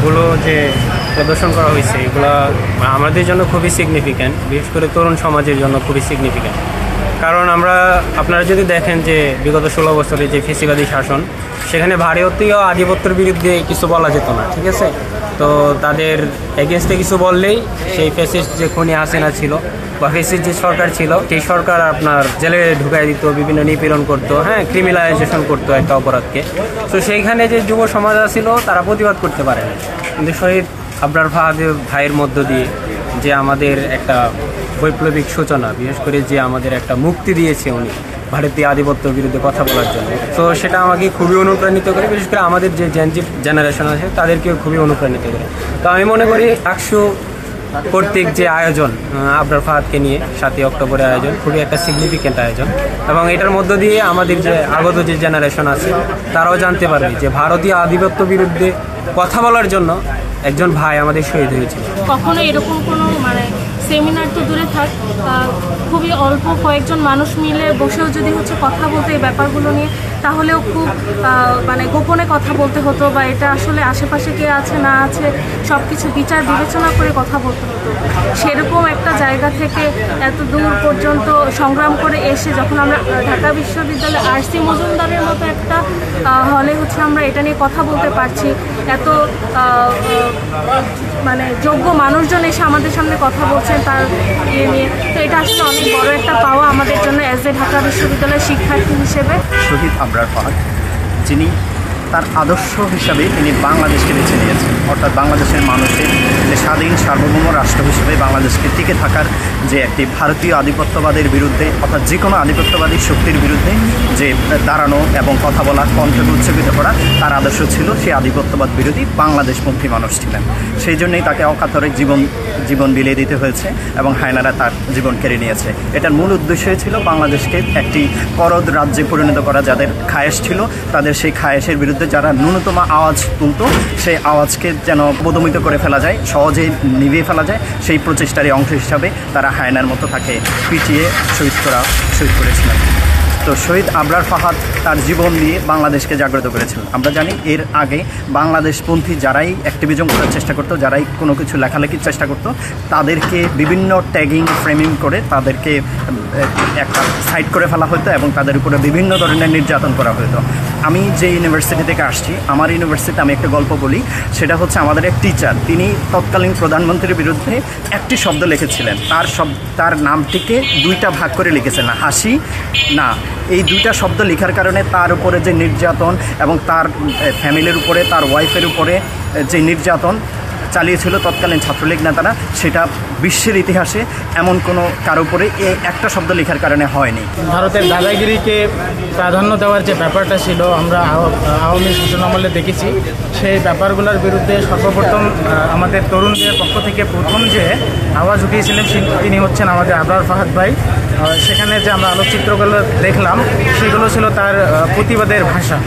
গুলো যে প্রদর্শন করা হয়েছে এগুলো আমাদের জন্য খুবই সিগনিফিক্যান্ট, বিশেষ করে তরুণ সমাজের জন্য খুবই সিগনিফিক্যান্ট। কারণ আপনারা যদি দেখেন যে বিগত 16 বছরে যে ফ্যাসিবাদী শাসন, সেখানে ভারতীয় আধিপত্যের বিরুদ্ধে কিছু বলা যেত না, ঠিক আছে। তো তাদের এগেনস্টে কিছু বললেই সেই ফ্যাসিস্ট যে খুনি হাসিনা ছিল বা ফ্যাসিস্ট যে সরকার ছিল, সেই সরকার আপনার জেলে ঢুকাই দিত, বিভিন্ন নিপীড়ন করতো, ক্রিমিনালাইজেশন করতো একটা অপরাধকে। তো সেইখানে যে যুব সমাজ ছিল তারা প্রতিবাদ করতে পারে না। কিন্তু শহীদ আবরার ফাহাদ ভাইয়ের মধ্য দিয়ে যে আমাদের একটা বৈপ্লবিক সূচনা, বিশেষ করে যে আমাদের একটা মুক্তি দিয়েছে উনি ভারতীয় আধিপত্যের বিরুদ্ধে কথা বলার জন্য, তো সেটা আমাকে খুবই অনুপ্রাণিত করে। বিশেষ করে আমাদের যে জেনারেশন আছে তাদেরকেও খুবই অনুপ্রাণিত করে। তো আমি মনে করি আকসু কর্তৃক যে আয়োজন আবরার ফাহাদকে নিয়ে 7ই অক্টোবরের আয়োজন খুবই একটা সিগনিফিক্যান্ট আয়োজন, এবং এটার মধ্য দিয়ে আমাদের যে আগত যে জেনারেশন আছে তারাও জানতে পারবে যে ভারতীয় আধিপত্য বিরুদ্ধে কথা বলার জন্য একজন ভাই আমাদের শহীদ হয়েছিল। কখনো এরকম কোনো সেমিনার তো দূরে থাক, খুবই অল্প কয়েকজন মানুষ মিলে বসেও যদি কথা বলতে এই ব্যাপারগুলো নিয়ে, তাহলেও খুব গোপনে কথা বলতে হতো, বা এটা আসলে আশেপাশে কে আছে না আছে সব কিছু বিচার বিবেচনা করে কথা বলতে হতো। সেরকম একটা জায়গা থেকে এত দূর পর্যন্ত সংগ্রাম করে এসে যখন আমরা ঢাকা বিশ্ববিদ্যালয়ে RC মজুমদারের মতো একটা হলে আমরা এটা নিয়ে কথা বলতে পারছি, এত যোগ্য মানুষজন এসে আমাদের সামনে কথা বলছেন তার নিয়ে, তো এটা আসলে অনেক বড় একটা পাওয়া আমাদের জন্য অ্যাজ এ ঢাকা বিশ্ববিদ্যালয়ের শিক্ষার্থী হিসেবে। শহীদ আবরার ফাহাদ যিনি তার আদর্শ হিসাবে তিনি বাংলাদেশকে বেছে নিয়েছেন, অর্থাৎ বাংলাদেশের মানুষের যে স্বাধীন সার্বভৌম রাষ্ট্র হিসেবে বাংলাদেশকে টিকে থাকার যে একটি ভারতীয় আধিপত্যবাদের বিরুদ্ধে, অর্থাৎ যে কোনো আধিপত্যবাদী শক্তির বিরুদ্ধে যে দাঁড়ানো এবং কথা বলা, কণ্ঠকে উচ্চকিত করা তার আদর্শ ছিল। সেই আধিপত্যবাদ বিরোধী বাংলাদেশপন্থী মানুষ ছিলেন। সেই জন্যই তাকে অকাতরে জীবন বিলিয়ে দিতে হয়েছে এবং হায়নারা তার জীবন কেড়ে নিয়েছে। এটার মূল উদ্দেশ্যই ছিল বাংলাদেশকে একটি করদ রাজ্যে পরিণত করা। যাদের খায়েশ ছিল তাদের সেই খায়েশের বিরুদ্ধে যারা ন্যূনতম আওয়াজ তুলত, সেই আওয়াজকে যেন অবদমিত করে ফেলা যায়, সহজেই নিভিয়ে ফেলা যায়, সেই প্রচেষ্টারই অংশ হিসাবে তারা হায়নার মতো তাকে পিটিয়ে শহীদ করেছিলেন। তো শহীদ আবরার ফাহাদ তার জীবন দিয়ে বাংলাদেশকে জাগ্রত করেছিলেন। আমরা জানি এর আগে বাংলাদেশপন্থী যারাই অ্যাক্টিভিজম করার চেষ্টা করতো, যারাই কোনো কিছু লেখালেখির চেষ্টা করতো, তাদেরকে বিভিন্ন ট্যাগিং ফ্রেমিং করে তাদেরকে একটা সাইড করে ফেলা হতো এবং তাদের উপরে বিভিন্ন ধরনের নির্যাতন করা হতো। আমি যে ইউনিভার্সিটি থেকে আসছি, আমার ইউনিভার্সিটিতে আমি একটা গল্প বলি। সেটা হচ্ছে আমাদের এক টিচার, তিনি তৎকালীন প্রধানমন্ত্রীর বিরুদ্ধে একটি শব্দ লিখেছিলেন, তার নামটিকে 2টা ভাগ করে লিখেছিলেন, হাসি না। এই 2টা শব্দ লেখার কারণে তার উপরে যে নির্যাতন এবং তার ফ্যামিলির উপরে, তার ওয়াইফের উপরে যে নির্যাতন চালিয়েছিল তৎকালীন ছাত্রলীগ নেতারা, সেটা বিশ্বের ইতিহাসে এমন কোনো কারো উপরে এই একটা শব্দ লেখার কারণে হয়নি। ভারতের দাদাগিরিকে প্রাধান্য দেওয়ার যে ব্যাপারটা ছিল আমরা আওয়ামী শাসনামলে দেখেছি, সেই ব্যাপারগুলোর বিরুদ্ধে সর্বপ্রথম আমাদের তরুণদের পক্ষ থেকে প্রথম যে আওয়াজ উঠিয়েছিলেন তিনি হচ্ছেন আমাদের আবরার ফাহাদ ভাই। সেখানে যে আমরা আলোকচিত্রগুলো দেখলাম সেগুলো ছিল তার প্রতিবাদের ভাষা।